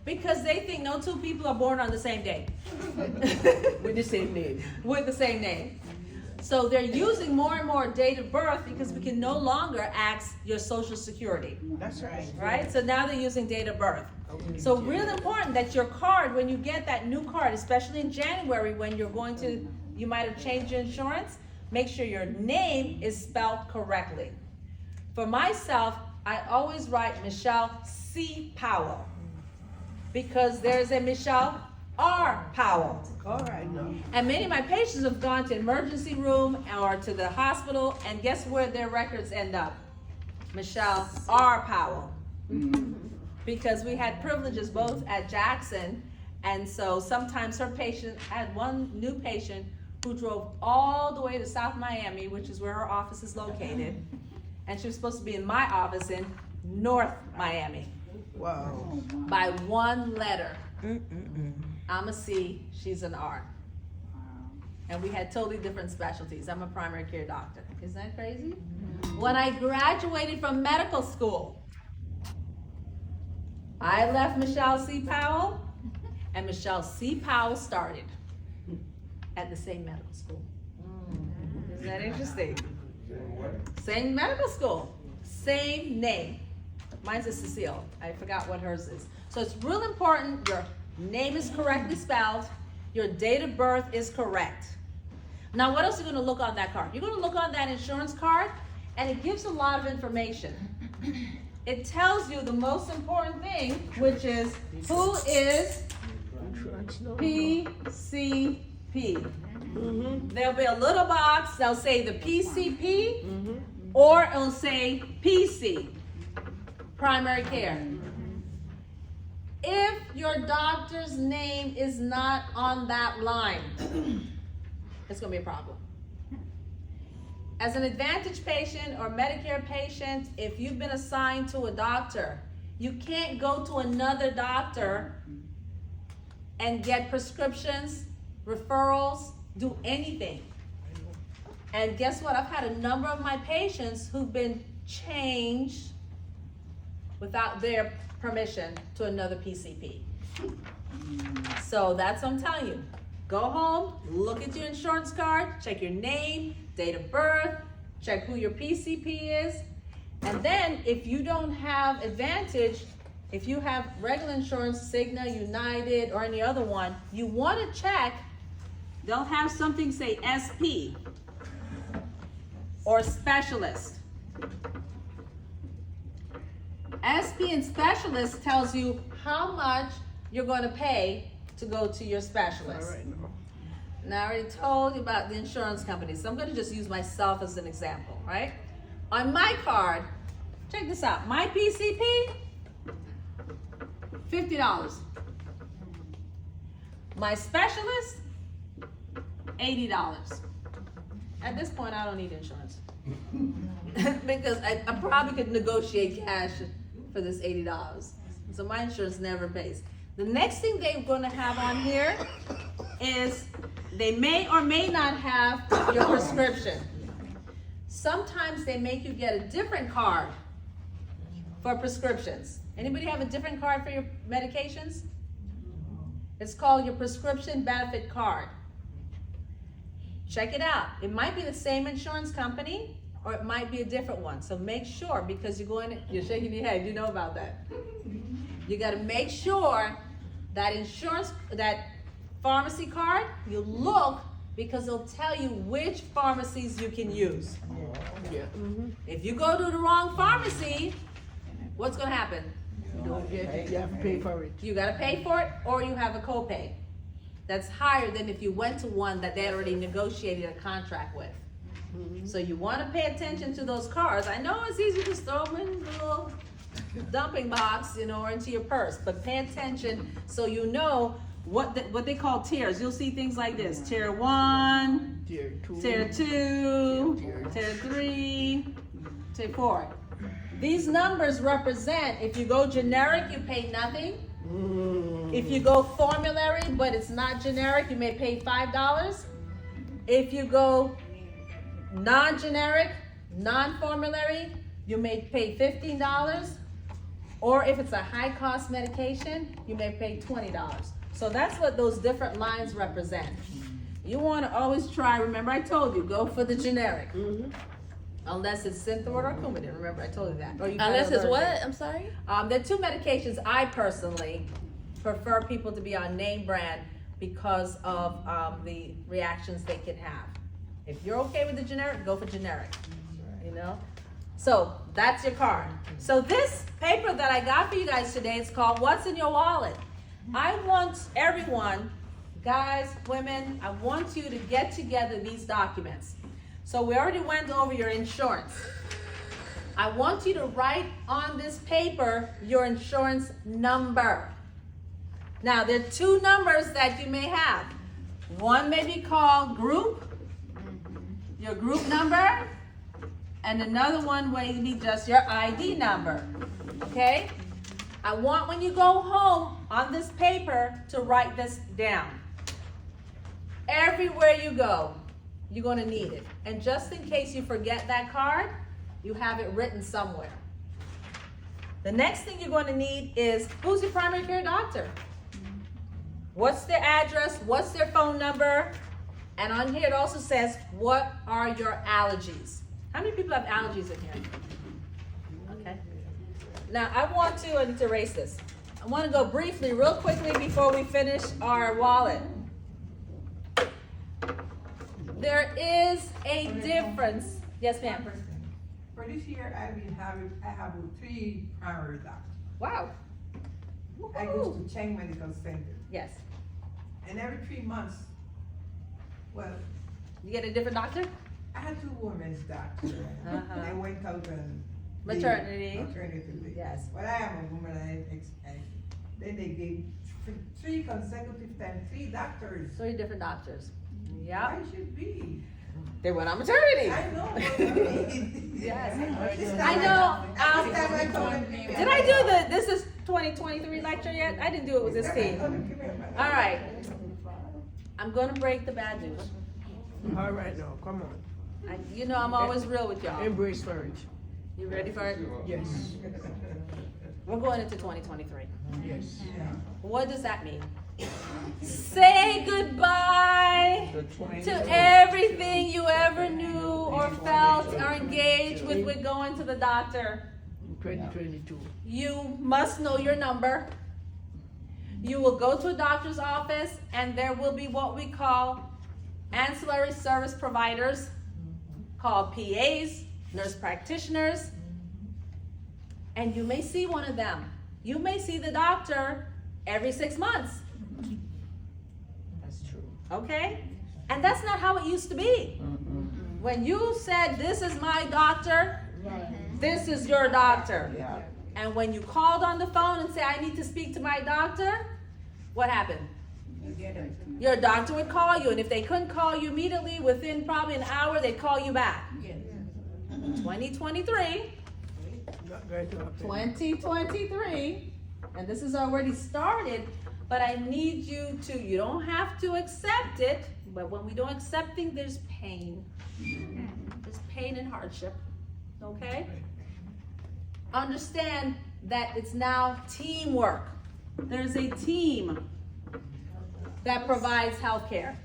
Because they think no two people are born on the same day. With the same name. With the same name. So they're using more and more date of birth because we can no longer ask your social security. That's right. Right? So now they're using date of birth. So really important that your card, when you get that new card, especially in January when you're going to, you might have changed your insurance, make sure your name is spelled correctly. For myself, I always write Michelle C. Powell because there's a Michelle R. Powell. All right, no. And many of my patients have gone to emergency room or to the hospital, and guess where their records end up? Michelle R. Powell. Because we had privileges both at Jackson, and so sometimes her patient, I had one new patient who drove all the way to South Miami, which is where her office is located, and she was supposed to be in my office in North Miami. Wow. By one letter. I'm a C, she's an R. And we had totally different specialties. I'm a primary care doctor. Isn't that crazy? When I graduated from medical school, I left Michelle C. Powell, and Michelle C. Powell started at the same medical school. Isn't that interesting? Same medical school, same name. Mine's is Cecile. I forgot what hers is. So it's real important your name is correctly spelled, your date of birth is correct. Now what else are you going to look on that card? You're going to look on that insurance card, and it gives a lot of information. It tells you the most important thing, which is who is PCP. There'll be a little box, they'll say the PCP, or it'll say PC, primary care. If your doctor's name is not on that line, it's going to be a problem. As an Advantage patient or Medicare patient, if you've been assigned to a doctor, you can't go to another doctor and get prescriptions, referrals, do anything. And guess what? I've had a number of my patients who've been changed without their permission to another PCP. So that's what I'm telling you. Go home, look at your insurance card, check your name, date of birth, check who your PCP is, and then if you don't have Advantage, if you have regular insurance, Cigna, United, or any other one, you want to check, they'll have something say SP or specialist. SP and specialist tells you how much you're going to pay to go to your specialist. All right, no. Now I already told you about the insurance company, so I'm going to just use myself as an example, right? On my card, check this out. My PCP, $50. My specialist, $80. At this point, I don't need insurance because I probably could negotiate cash for this $80. So my insurance never pays. The next thing they're going to have on here is they may or may not have your prescription. Sometimes they make you get a different card for prescriptions. Anybody have a different card for your medications? It's called your prescription benefit card. Check it out. It might be the same insurance company or it might be a different one. So make sure, because you're shaking your head, you know about that. You got to make sure that that pharmacy card, you look, because it'll tell you which pharmacies you can use. Yeah. If you go to the wrong pharmacy, what's going to happen? You have to pay for it. You got to pay for it, or you have a copay that's higher than if you went to one that they had already negotiated a contract with. So you want to pay attention to those cards. I know it's easy to throw them in a little dumping box, or into your purse, but pay attention so you know what they call tiers. You'll see things like this: tier 1, Tier 2, tier 2, tier 3, tier 4. These numbers represent, if you go generic, you pay nothing. If you go formulary, but it's not generic, you may pay $5. If you go non-generic, non-formulary, you may pay $15. Or if it's a high-cost medication, you may pay $20. So that's what those different lines represent. You want to always try, remember I told you, go for the generic. Unless it's Synthroid or Coumadin, remember I told you that. Or you Unless it's allergic. what? I'm sorry? There are two medications I personally prefer people to be on name brand because of the reactions they can have. If you're okay with the generic, go for generic, you know? So that's your card. So this paper that I got for you guys today is called What's in Your Wallet? I want everyone, guys, women, I want you to get together these documents. So we already went over your insurance. I want you to write on this paper your insurance number. Now, there are two numbers that you may have. One may be called group, your group number, and another one may be just your ID number, okay? I want when you go home on this paper to write this down. Everywhere you go, you're gonna need it. And just in case you forget that card, you have it written somewhere. The next thing you're gonna need is, who's your primary care doctor? What's their address? What's their phone number? And on here it also says, what are your allergies? How many people have allergies in here? Okay. Now I need to erase this. I want to go briefly, real quickly before we finish our wallet. There is a difference. Yes, ma'am. For this year, I have 3 primary doctors. Wow. I go to Chang Medical Center, Yes. and every 3 months, well, You get a different doctor? I had 2 women's doctors. Uh-huh. I went out on Maternity. Maternity leave. Yes. But I am a woman, then they gave 3 consecutive times, 3 doctors. 3 different doctors. Yeah. I should be. They went on maternity. I know. Yes. This I time know. this time I told him. Did I do this is 2023 lecture yet? I didn't do it with this team. All right. I'm going to break the bad news. All right now, come on. You know I'm always real with y'all. Embrace courage. You ready for it? Yes. We're going into 2023. Yes. What does that mean? Say goodbye to everything you ever knew or felt or engaged with going to the doctor. 2022. You must know your number. You will go to a doctor's office and there will be what we call ancillary service providers called PAs, nurse practitioners, and you may see one of them. You may see the doctor every 6 months. That's true. Okay? And that's not how it used to be. When you said, this is my doctor, this is your doctor. Yeah. And when you called on the phone and said, I need to speak to my doctor, what happened? Your doctor would call you, and if they couldn't call you immediately, within probably an hour, they'd call you back. 2023, Not going to happen. 2023, and this is already started, but I need you to, you don't have to accept it, but when we don't accept things, there's pain. There's pain and hardship, okay? Understand that it's now teamwork. There's a team that provides health care.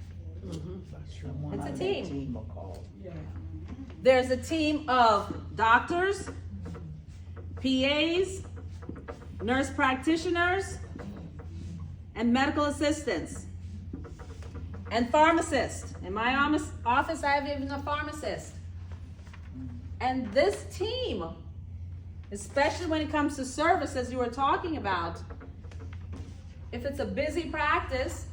That's true. It's a team. There's a team of doctors, PAs, nurse practitioners, and medical assistants, and pharmacists. In my office, I have even a pharmacist. And this team, especially when it comes to service, as you were talking about, if it's a busy practice,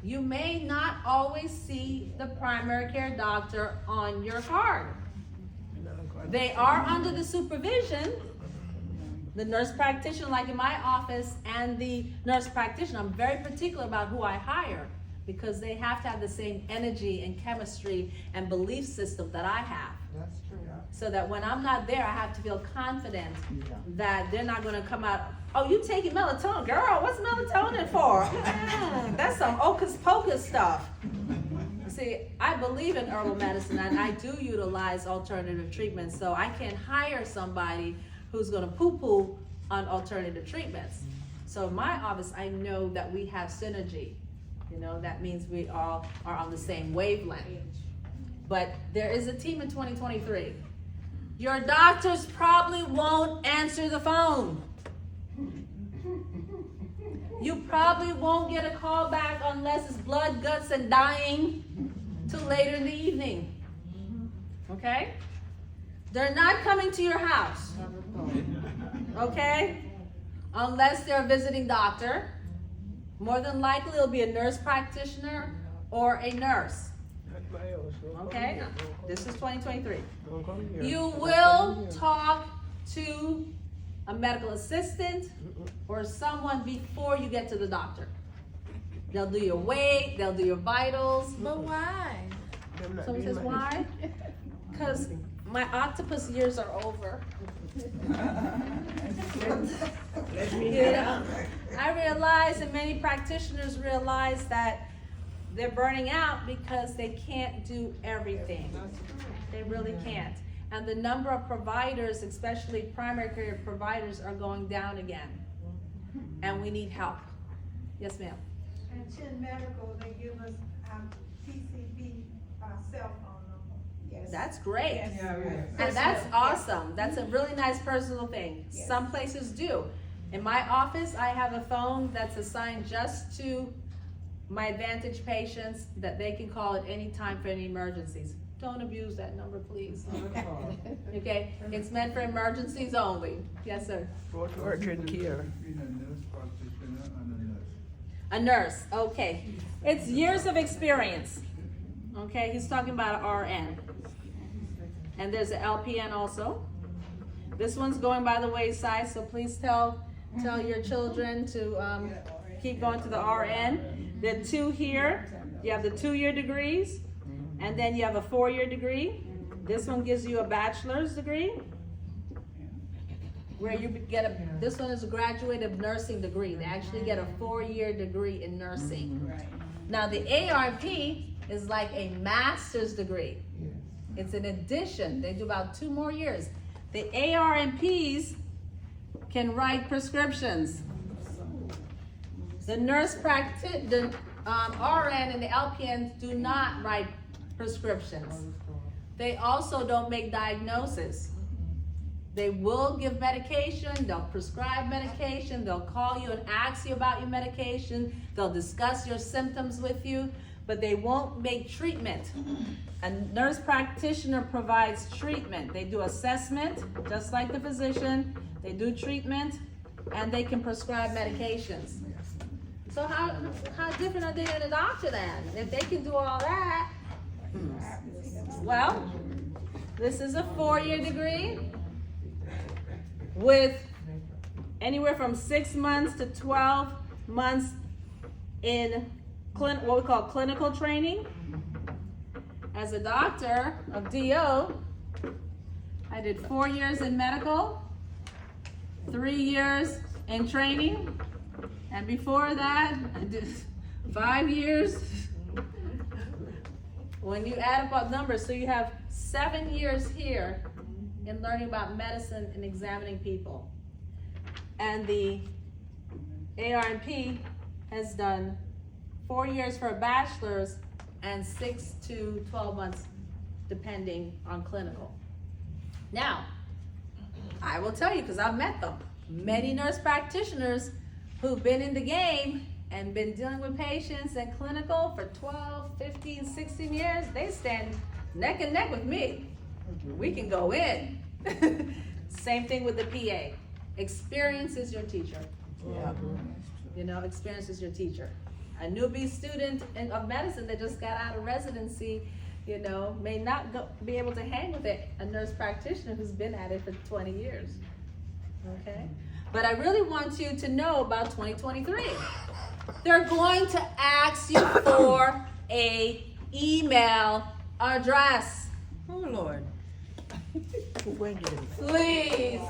you may not always see the primary care doctor on your card. They are under the supervision, the nurse practitioner, like in my office, and the nurse practitioner. I'm very particular about who I hire because they have to have the same energy and chemistry and belief system that I have. That's true. So that when I'm not there, I have to feel confident that they're not gonna come out, oh, you taking melatonin? Girl, what's melatonin for? That's some hocus pocus stuff. See, I believe in herbal medicine and I do utilize alternative treatments, so I can't hire somebody who's gonna poo-poo on alternative treatments. So in my office, I know that we have synergy. You know, that means we all are on the same wavelength. But there is a team in 2023. Your doctors probably won't answer the phone. You probably won't get a call back unless it's blood, guts, and dying till later in the evening. Okay? They're not coming to your house. Okay? Unless they're a visiting doctor. More than likely it'll be a nurse practitioner or a nurse. Okay? This is 2023. You will talk to a medical assistant or someone before you get to the doctor. They'll do your weight, they'll do your vitals. But why? Someone says, why? Because my octopus years are over. You know, I realize, and many practitioners realize, that they're burning out because they can't do everything. They really can't. And the number of providers, especially primary care providers, are going down again. And we need help. Yes, ma'am. And Chin Medical, they give us PCB cell phone number. Yes. That's great. Yes. Yeah. And that's awesome. That's a really nice personal thing. Yes. Some places do. In my office, I have a phone that's assigned just to my Advantage patients that they can call at any time for any emergencies. Don't abuse that number, please. Okay? It's meant for emergencies only. Yes, sir. For urgent care. Between a nurse practitioner and a nurse. A nurse, okay. It's years of experience. Okay, he's talking about an RN. And there's an LPN also. This one's going by the wayside, so please tell your children to keep going to the RN. There are two here. You have the 2-year degrees, and then you have a 4-year degree. This one gives you a bachelor's degree, where you get this one is a graduate nursing degree. They actually get a 4-year degree in nursing. Now the ARNP is like a master's degree. It's an addition. They do about 2 more years. The ARNPs can write prescriptions. The the RN and the LPNs do not write prescriptions. They also don't make diagnoses. They will give medication, they'll prescribe medication, they'll call you and ask you about your medication, they'll discuss your symptoms with you, but they won't make treatment. A nurse practitioner provides treatment. They do assessment, just like the physician, they do treatment, and they can prescribe medications. So how different are they than a doctor then? If they can do all that, well, this is a 4-year degree with anywhere from 6 months to 12 months in what we call clinical training. As a doctor of DO, I did 4 years in medical, 3 years in training, and before that, I did 5 years. When you add up all numbers, so you have 7 years here in learning about medicine and examining people. And the ARNP has done 4 years for a bachelor's and 6 to 12 months depending on clinical. Now, I will tell you, because I've met them, many nurse practitioners who've been in the game and been dealing with patients and clinical for 12, 15, 16 years, they stand neck and neck with me. We can go in. Same thing with the PA. Experience is your teacher. Yeah. You know, experience is your teacher. A newbie student of medicine that just got out of residency, you know, may not be able to hang with a nurse practitioner who's been at it for 20 years. Okay? But I really want you to know about 2023. They're going to ask you for a email address. Oh, Lord. Please.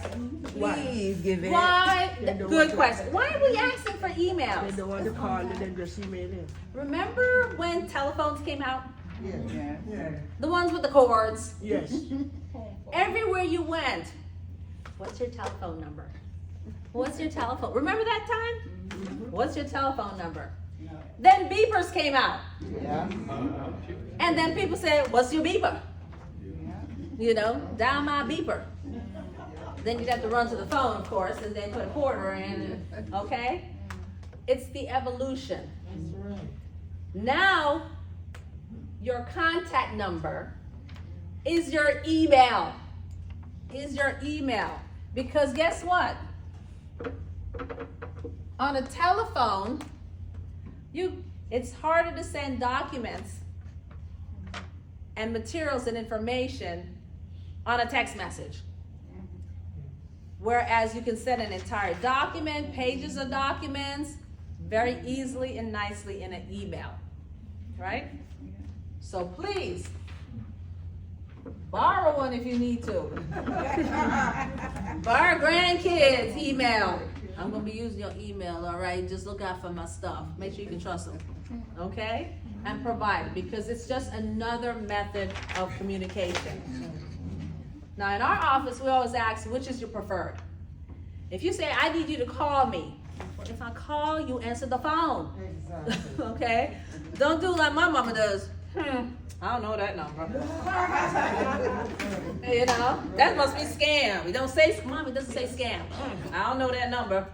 Please give it. Why? They don't Good want question. Why are we asking for They emails? don't want to call and then just email it. Remember when telephones came out? Yeah. The ones with the cords. Yes. Everywhere you went, what's your telephone number? What's your telephone? Remember that time? What's your telephone number? Then beepers came out. Yeah. And then people said, what's your beeper? You know, dial my beeper. Then you'd have to run to the phone, of course, and then put a quarter in, okay? It's the evolution. That's right. Now, your contact number is your email. Because guess what? On a telephone, it's harder to send documents and materials and information on a text message. Whereas you can send an entire document, pages of documents, very easily and nicely in an email, right? So please, borrow one if you need to. Borrow grandkids' email. I'm gonna be using your email, all right? Just look out for my stuff. Make sure you can trust them, okay? And provide it, because it's just another method of communication. Now in our office, we always ask, which is your preferred? If you say, I need you to call me, if I call, you answer the phone. Exactly. Okay? Don't do like my mama does. I don't know that number. You know, that must be scam. You don't say, Mom, it doesn't say scam. I don't know that number.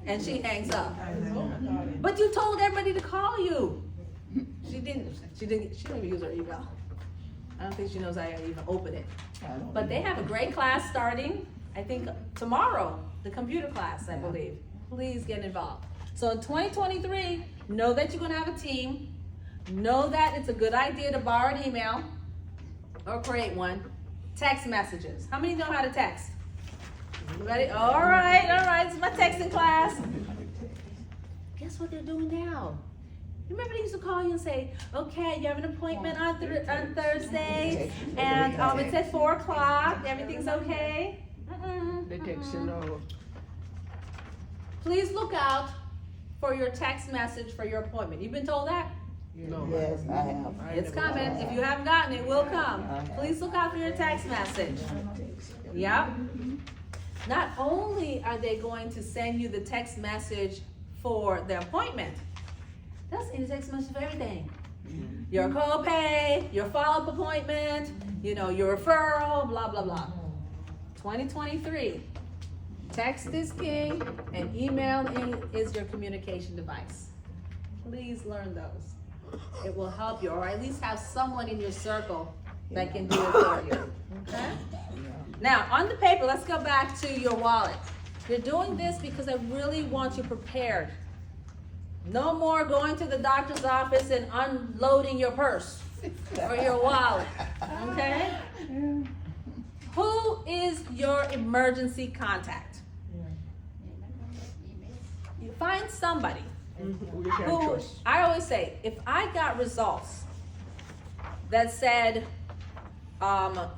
And she hangs up. But you told everybody to call you. She didn't even use her email. I don't think she knows how to even open it. But they have a great class starting, I think tomorrow, the computer class, I believe. Please get involved. So in 2023, know that you're gonna have a team. Know that it's a good idea to borrow an email or create one. Text messages. How many know how to text? Ready? All right, this is my texting class. Guess what they're doing now? Remember they used to call you and say, okay, you have an appointment on Thursday, and it's at 4 o'clock, everything's okay? They text you now. Please look out for your text message for your appointment. You've been told that? No. Yes, I have. It's coming. If you haven't gotten it, it will come. Please look out for your text message. Yep. Not only are they going to send you the text message for the appointment, they'll send you a text message for everything. Your copay, your follow-up appointment, your referral, blah, blah, blah. 2023, text is king and email is your communication device. Please learn those. It will help you, or at least have someone in your circle that can do it for you. Okay? Now, on the paper, let's go back to your wallet. You're doing this because I really want you prepared. No more going to the doctor's office and unloading your purse or your wallet. Okay? Who is your emergency contact? You find somebody. We can Who, trust. I always say, if I got results that said,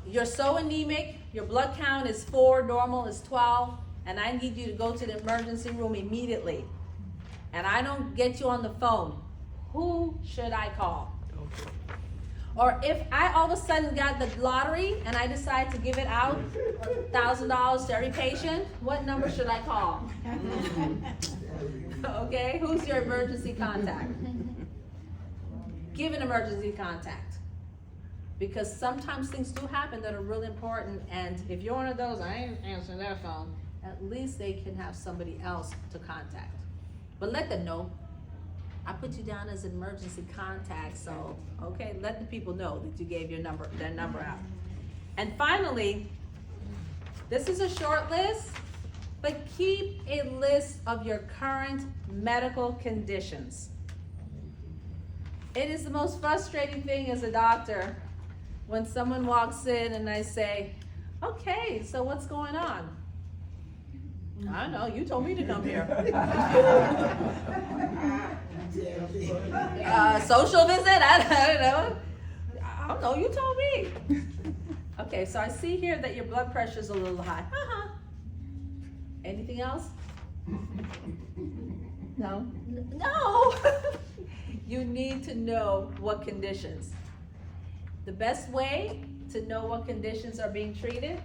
you're so anemic, your blood count is 4, normal is 12, and I need you to go to the emergency room immediately, and I don't get you on the phone, who should I call? Okay. Or if I all of a sudden got the lottery and I decide to give it out, $1,000 to every patient, what number should I call? Okay, who's your emergency contact? Give an emergency contact. Because sometimes things do happen that are really important, and if you're one of those, I ain't answering their phone, at least they can have somebody else to contact. But let them know. I put you down as an emergency contact, so, okay, let the people know that you gave their number out. And finally, this is a short list, but keep a list of your current medical conditions. It is the most frustrating thing as a doctor when someone walks in and I say, okay, so what's going on? I don't know, you told me to come here. Social visit, I don't know, you told me. Okay, so I see here that your blood pressure is a little high. Anything else? No? No! You need to know what conditions. The best way to know what conditions are being treated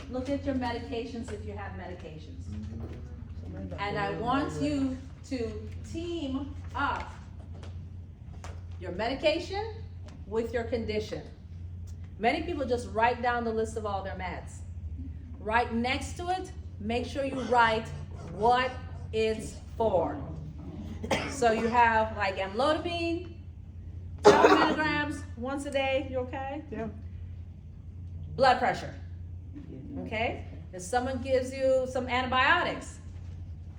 look at your medications if you have medications. And I want you to team up your medication with your condition. Many people just write down the list of all their meds. Right next to it, make sure you write what it's for. So you have like amlodipine, 12 milligrams once a day, you okay? Yeah. Blood pressure, okay? If someone gives you some antibiotics,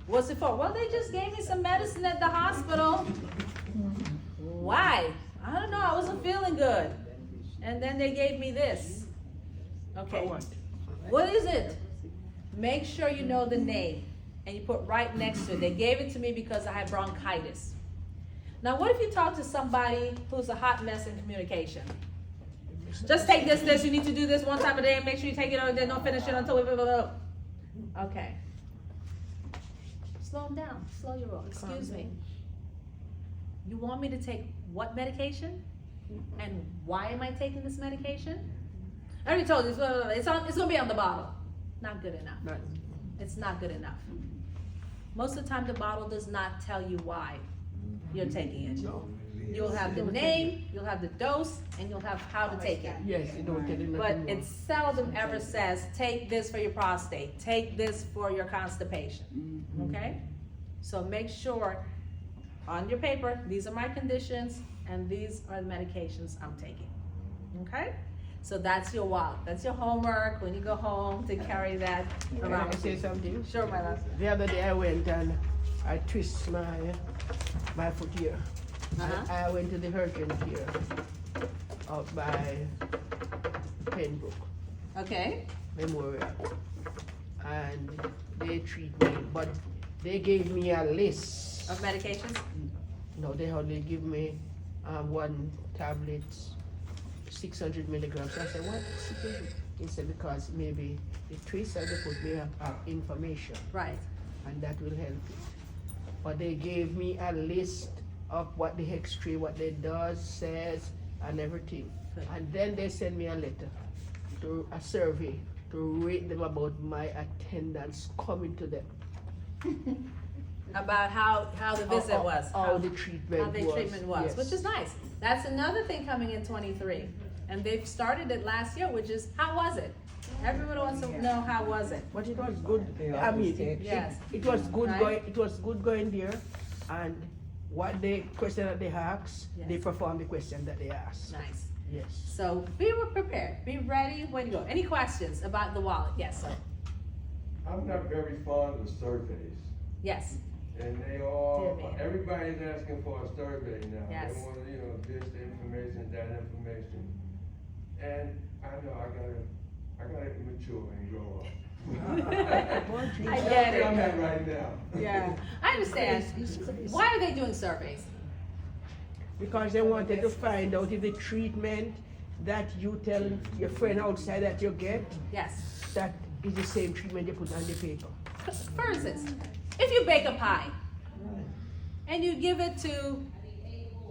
what's it for? Well, they just gave me some medicine at the hospital. Why? I don't know, I wasn't feeling good. And then they gave me this. Okay. For what? What is it? Make sure you know the name and you put right next to it. They gave it to me because I had bronchitis. Now, what if you talk to somebody who's a hot mess in communication? Just take this, you need to do this one time a day and make sure you take it and then don't finish it until blah, blah, blah. Okay. Slow them down, slow your roll. Excuse me. You want me to take what medication? And why am I taking this medication? I already told you, it's gonna be on the bottle. Not good enough. Not, It's not good enough. Most of the time, the bottle does not tell you why you're taking it. no. You'll have the name, you'll have the dose, and you'll have how to take it. Yes, you don't tell you But nothing it seldom ever says, take this for your prostate, take this for your constipation, okay? So make sure on your paper, these are my conditions, and these are the medications I'm taking, okay? So that's your wallet, that's your homework when you go home to carry that Can around I with say you. something? Sure, my love. The other day I went and I twist my foot here. Uh-huh. I went to the urgent care out by Penbrook Okay, Memorial, and they treat me, but they gave me a list. of medications? No, they only give me one tablet, 600 milligrams. I said, what? 600? He said, because maybe the twist of the foot may have information, Right, and that will help it. But they gave me a list of what the X-ray, what they does, says, and everything. Good. And then they send me a letter, a survey, to rate them about my attendance coming to them. about how the visit was. How the treatment How the was. treatment was, Yes. which is nice. That's another thing coming in 23. And they've started it last year, which is, how was it? Everyone wants to know, how was it? But it was good. I mean, Yes. it was good Right. going. It was good going there, and what the question that they asked, Yes. they performed the question that they asked. Nice. Yes. So be prepared, be ready when you go. Any questions about the wallet? Yes, sir. I'm not very fond of surveys, Yes, and they all, Dear man. everybody's asking for a survey now. Yes. They want, this information, that information. And I know I gotta mature and grow up. I get it. That's where I'm at right now. Yeah, I understand. It's crazy. Why are they doing surveys? Because they wanted to find out if the treatment that you tell your friend outside that you get, Yes. that is the same treatment you put on the paper. For instance, if you bake a pie and you give it to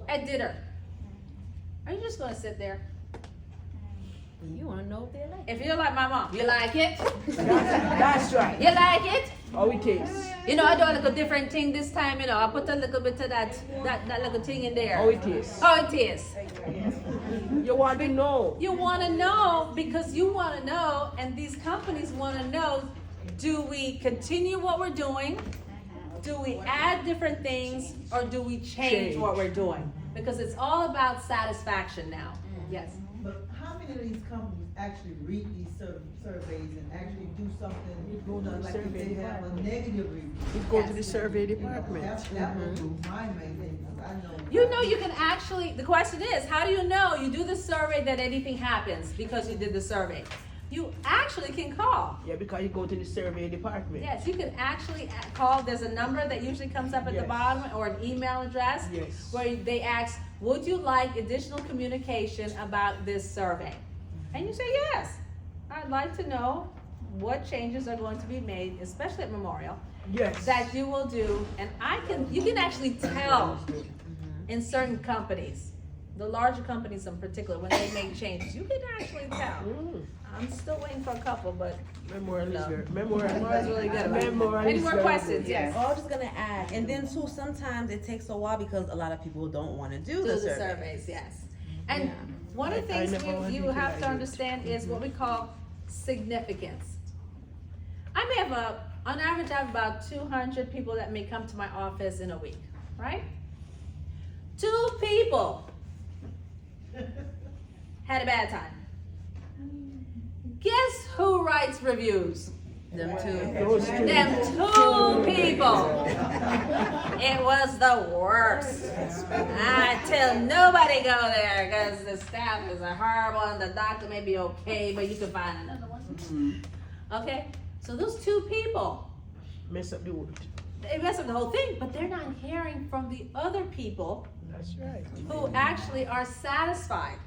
at dinner, are you just gonna sit there? You wanna know if they like it. If you're like my mom, you like it? That's right. You like it? How it is. You know, I do a little different thing this time, I put a little bit of that little thing in there. How it is. How it is. You want to know. You want to know because you want to know, and these companies want to know, do we continue what we're doing? Do we add different things, or do we change what we're doing? Because it's all about satisfaction now. Yes. But how many of these companies actually read these surveys and actually do something, like if they have a negative review? You go to the survey department. That would be my main thing, 'cause I know. You know, you can actually, the question is, how do you know you do the survey that anything happens because you did the survey? You actually can call. Yeah, because you go to the survey department. Yes, you can actually call. There's a number that usually comes up at the Yes. bottom, or an email address, Yes. where they ask, would you like additional communication about this survey? And you say, yes, I'd like to know what changes are going to be made, especially at Memorial, Yes. that you will do. And you can actually tell in certain companies The larger companies in particular, when they make changes, you can actually tell. I'm still waiting for a couple, but Memorial No. is good. Memorial Memorial's really good about it. Memorial Any is more very questions? good. Yes. Oh, I was just gonna add, and then too, sometimes it takes a while because a lot of people don't wanna do do the the survey. surveys, yes. And Yeah. one of the I things never wanted you to have like to it. understand is what we call significance. I may have on average, I have about 200 people that may come to my office in a week, right? 2 people had a bad time. Guess who writes reviews? Them too. Those two. Them 2 people. It was the worst. I tell nobody go there because the staff is horrible and the doctor may be okay, but you can find another one. Okay, so those 2 people, Mess up the wood. they mess up the whole thing, but they're not hearing from the other people That's right. who actually are satisfied.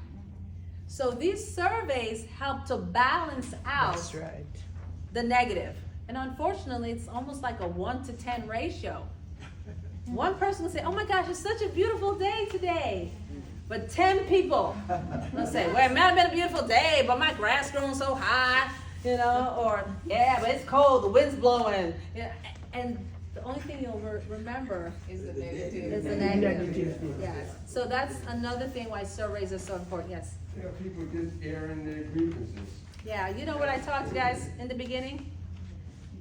So these surveys help to balance out That's right. the negative. And unfortunately, it's almost like a 1 to 10 ratio. One person will say, oh my gosh, it's such a beautiful day today. But 10 people will say, well, it might have been a beautiful day, but my grass growing so high, you know, or yeah, but it's cold, the wind's blowing. Yeah, and the only thing you'll remember Is the negative. is the negative. Negative. Yes. So that's another thing why surveys are so important. Yes. Yeah, people just airing their grievances. Yeah, you know what I taught you guys in the beginning?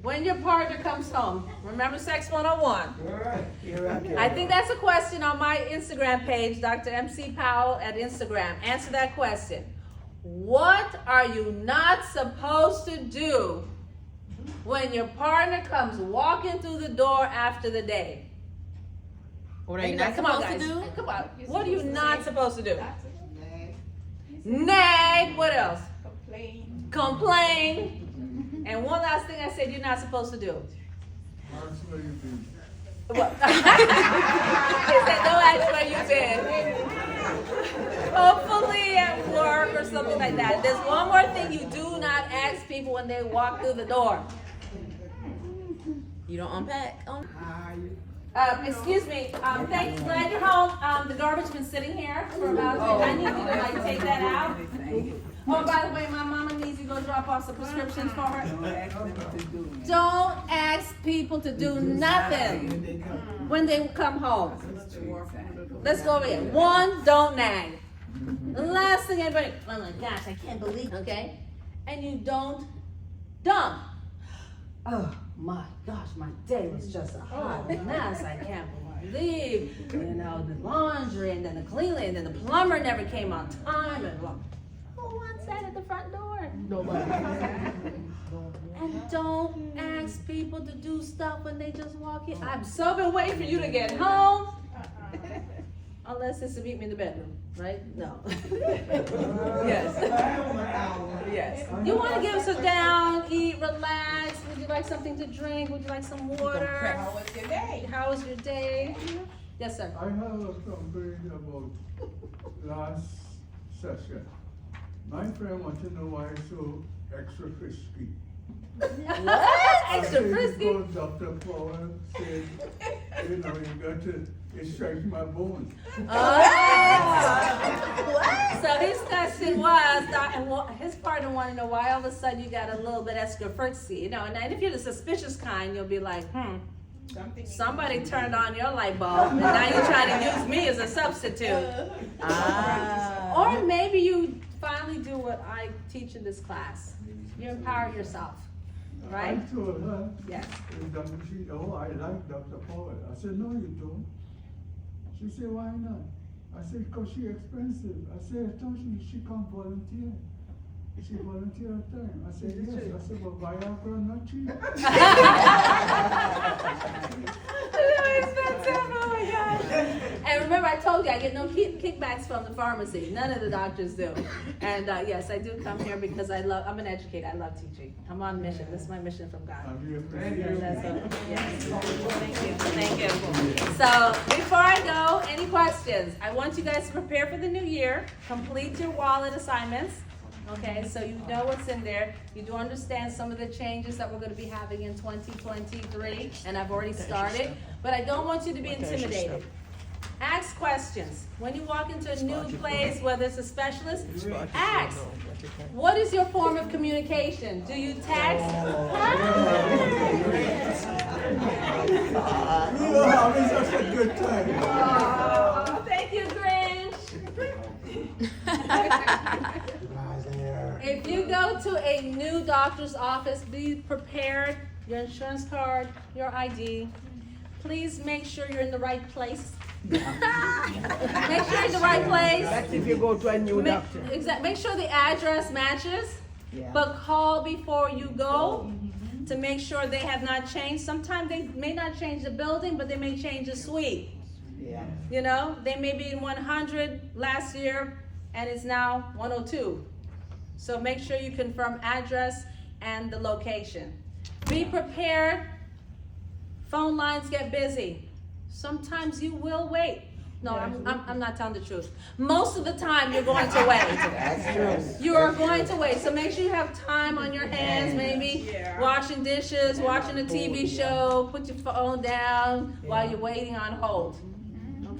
When your partner comes home, remember Sex 101. Alright. I think that's a question on my Instagram page, Dr. MC Powell at Instagram. Answer that question. What are you not supposed to do when your partner comes walking through the door after the day? What are you not Come on, supposed to guys. do? Come on. What are you not supposed to do? Nag, Nag. What else? complain. Complain. And one last thing I said you're not supposed to do. Ask where you been. What? He said, don't ask where you've been. Hopefully at work or something like that. There's one more thing you do not ask people when they walk through the door. You don't unpack. Excuse me, thanks, glad you're home. The garbage been sitting here for about, I need you to like take that out. Oh, by the way, my mama needs you to go drop off some prescriptions for her. Don't ask people to do nothing when they come home. Let's go over here. 1, don't nag. The last thing anybody, oh my gosh, I can't believe, okay? And you don't dump. Oh my gosh, my day was just a hot mess. I can't believe, you know, the laundry and then the cleaning and then the plumber never came on time and blah. Who wants that at the front door? Nobody. And don't ask people to do stuff when they just walk in. I've so been waiting for you to get home. Unless it's to meet me in the bedroom, right? No. Yes. Yes. You want to get sit down, eat, relax. Would you like something to drink? Would you like some water? How was your day? How was your day? Yes, sir. I have a complaint about last session. My friend wants to know why it's so extra frisky. Extra frisky. Because Dr. Powell said, you know, you got to, it strikes my bones. So his question was, his partner wanted to know why all of a sudden you got a little bit extra frisky, you know, and if you're the suspicious kind, you'll be like, somebody turned on your light bulb, and now you're trying to use me as a substitute. Or maybe you finally do what I teach in this class. You empower yourself, right? I told her, Yes. oh, I like Dr. Powell. I said, no, you don't. She said, why not? I said, because she's expensive. I said, I thought she can volunteer. She volunteer her time. I said, yes. I said, but Viagra not cheap. Oh my gosh. And remember, I told you I get no kickbacks from the pharmacy. None of the doctors do. And yes, I do come here because I'm an educator. I love teaching. I'm on mission. This is my mission from God. I'm here for That's it. Yes. Thank you. So before I go, any questions? I want you guys to prepare for the new year. Complete your wallet assignments. Okay, so you know what's in there. You do understand some of the changes that we're going to be having in 2023, and I've already started. But I don't want you to be intimidated. Ask questions. When you walk into a new place, whether it's a specialist, ask. What is your form of communication? Do you text? You are having such a good time. Oh, thank you, Grinch. If you go to a new doctor's office, be prepared. Your insurance card, your ID. Please make sure you're in the right place. Make sure you're in the right place. That's if you go to a new doctor. Make sure the address matches. Yeah. But call before you go to make sure they have not changed. Sometimes they may not change the building, but they may change the suite. Yeah. You know, they may be in 100 last year and it's now 102. So make sure you confirm address and the location. Be prepared. Phone lines get busy. Sometimes you will wait. No, I'm not telling the truth. Most of the time you're going to wait. That's true. You are going to wait. So make sure you have time on your hands, maybe washing dishes, watching a TV show, put your phone down while you're waiting on hold.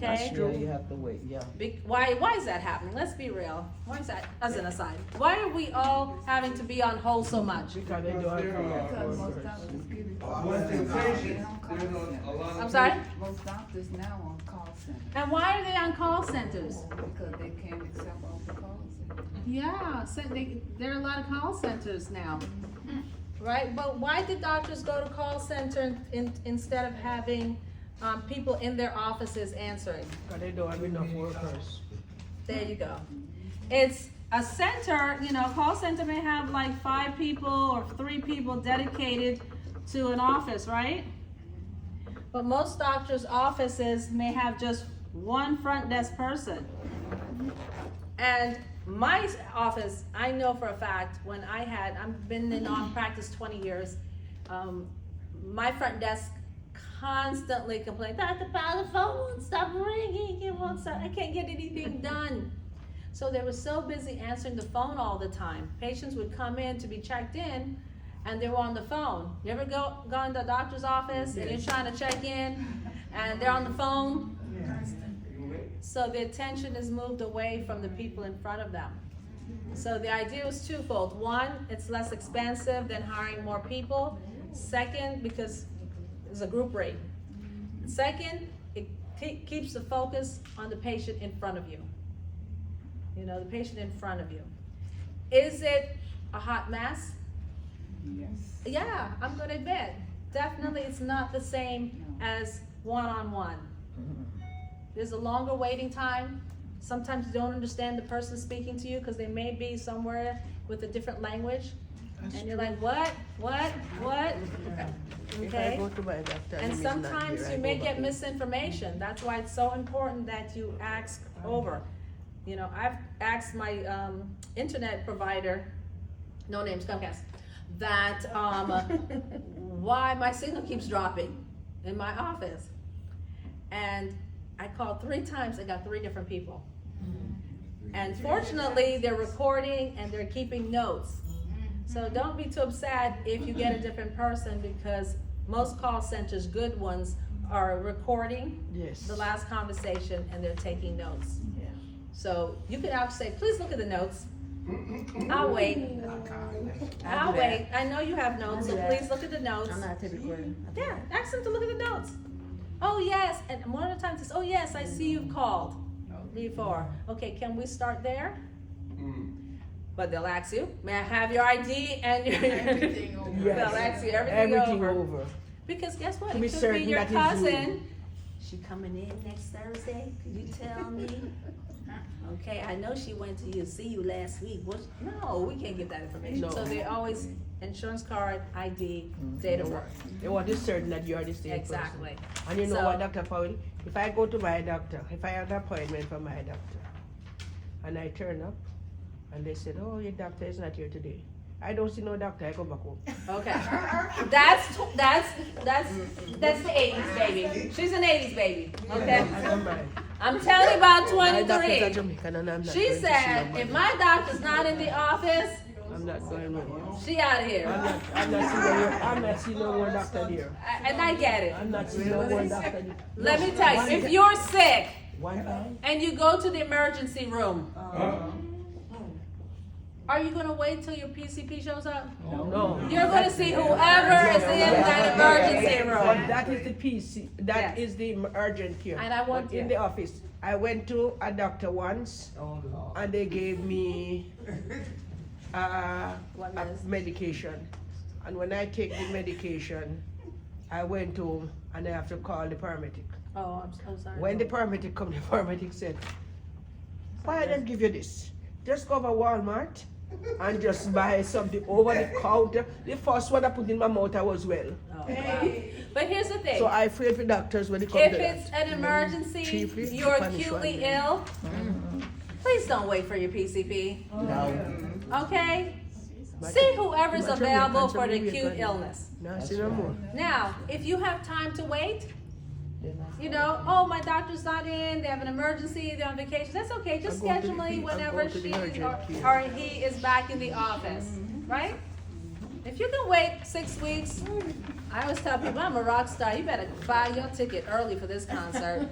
Okay? Yeah, you have to wait, yeah. Why is that happening? Let's be real. Why is that, as an aside? Why are we all having to be on hold so much? Because they don't Because most have doctors give it. Once they're patient, there's a lot of. I'm sorry? Most doctors now on call center And why are they on call centers? because they can't accept all the calls. Yeah, there are a lot of call centers now, right? But why did doctors go to call center instead of having people in their offices answering? Because they don't have enough workers. There you go. It's a center, you know, call center may have like 5 people or 3 people dedicated to an office, right? But most doctors' offices may have just one front desk person. And my office, I know for a fact, when I've been in practice 20 years, my front desk constantly complained, Dr. Powell, the phone won't stop ringing, it won't stop, I can't get anything done. So they were so busy answering the phone all the time. Patients would come in to be checked in, and they were on the phone. You ever gone to the doctor's office and you're trying to check in, and they're on the phone? So the attention is moved away from the people in front of them. So the idea was twofold. One, it's less expensive than hiring more people. Second, because it's a group rate. Second, it keeps the focus on the patient in front of you. You know, the patient in front of you. Is it a hot mess? Yes. Yeah, I'm gonna admit. Definitely it's not the same as one-on-one. There's a longer waiting time. Sometimes you don't understand the person speaking to you because they may be somewhere with a different language. And you're like, what? If I Okay? go to my doctor And he's not sometimes here, I you go may back get in. misinformation. That's why it's so important that you ask over. You know, I've asked my internet provider, no names, Comcast, that why my signal keeps dropping in my office. And I called 3 times, I got 3 different people. And fortunately, they're recording and they're keeping notes. So don't be too upset if you get a different person, because most call centers, good ones, are recording Yes. the last conversation and they're taking notes. Yeah. So you can actually say, please look at the notes. I'll wait. I'll wait. I know you have notes, so please look at the notes. I'm not typically recording. Yeah, ask them to look at the notes. Oh, yes, and one of the times it's, oh, yes, I see you've called before. Okay, can we start there? But they'll ask you, may I have your ID and your, Everything over. they'll ask you everything over. over. Because guess what, To it be could be certain your that it's you. cousin. She coming in next Thursday, could you tell me? Okay, I know she went to see you last week. No, we can't get that information. No. So they always, insurance card, ID, date of birth. They want to certain that you are the same Exactly. person. And you know So- what, Dr. Powell? If I go to my doctor, if I have an appointment for my doctor, and I turn up, and they said, oh, your doctor is not here today. I don't see no doctor, I go back home. Okay. That's the 80s baby. She's an 80s baby. Okay. I don't mind. I'm telling you about My doctor is a 23. Jamaican and I'm not She going to see said, nobody. if my doctor's not in the office, I'm not going with you. she out of here. I'm not seeing no more doctor there. And I get it. I'm not seeing no more doctor there. Let me tell you, if you're sick, One eye? and you go to the emergency room, Huh? are you gonna wait till your PCP shows up? No. You're gonna see whoever is in that emergency But room. that is the PC, that Yes. is the urgent care. And I want But in you- the office, I went to a doctor once, and they gave me What a medicine? medication. And when I take the medication, I went home and I have to call the paramedic. Oh, I'm so sorry. When the paramedic come, the paramedic said, why I don't give you this? Just go over Walmart and just buy something over the counter. The first one I put in my mouth, I was well. Oh, wow. But here's the thing. So I afraid for doctors when they come If to it's that. an emergency, Chiefly, you're Spanish acutely one. ill, please don't wait for your PCP, okay? See whoever's But available for the Jamaican, acute illness. No, I see no more. Now, if you have time to wait, you know, oh, my doctor's not in, they have an emergency, they're on vacation, that's okay, just I'll go to schedule the- me I'll whenever go to the she urgent care. or he is back in the office, right? If you can wait 6 weeks, I always tell people, I'm a rock star, you better buy your ticket early for this concert.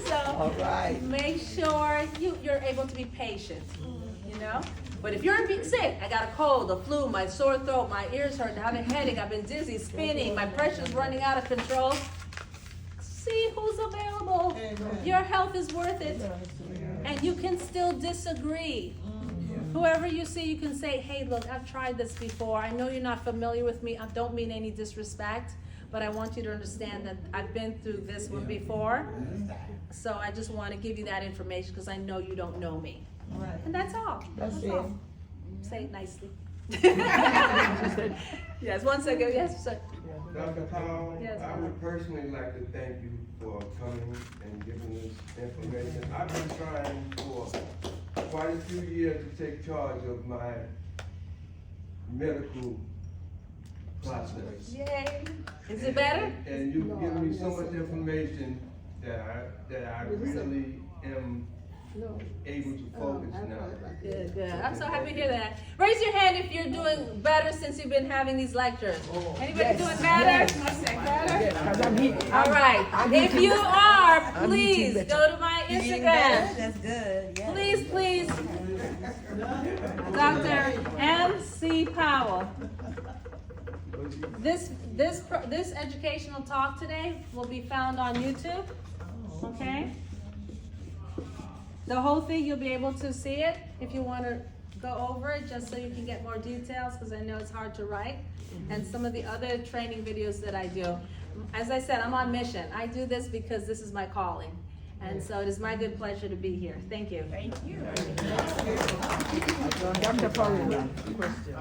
So, make sure you're able to be patient, you know? But if you're sick, I got a cold, a flu, my sore throat, my ears hurt, I have a headache, I've been dizzy, spinning, my pressure's running out of control, see who's available. Your health is worth it. And you can still disagree. Whoever you see, you can say, hey, look, I've tried this before. I know you're not familiar with me. I don't mean any disrespect, but I want you to understand that I've been through this one before. So I just want to give you that information because I know you don't know me. Right. And that's all. That's it. all. Say it nicely. Yes, 1 second. Yes, sir. Dr. Powell, Yes, I would personally like to thank you for coming and giving this information. I've been trying for quite a few years to take charge of my medical process. Yay. Is it better? And you've given me so much information that I really am able to focus now. Good, good. I'm so happy to hear that. Raise your hand if you're doing better since you've been having these lectures. Anybody doing better? Better? Yes, 'cause I'm eating. All right. If you are, I'm please eating go to my Instagram. That's good, yeah. Please, Dr. M.C. Powell. This educational talk today will be found on YouTube. Okay? The whole thing, you'll be able to see it if you want to go over it, just so you can get more details, because I know it's hard to write. And some of the other training videos that I do. As I said, I'm on mission. I do this because this is my calling. And so it is my good pleasure to be here. Thank you. Dr. Powell, question.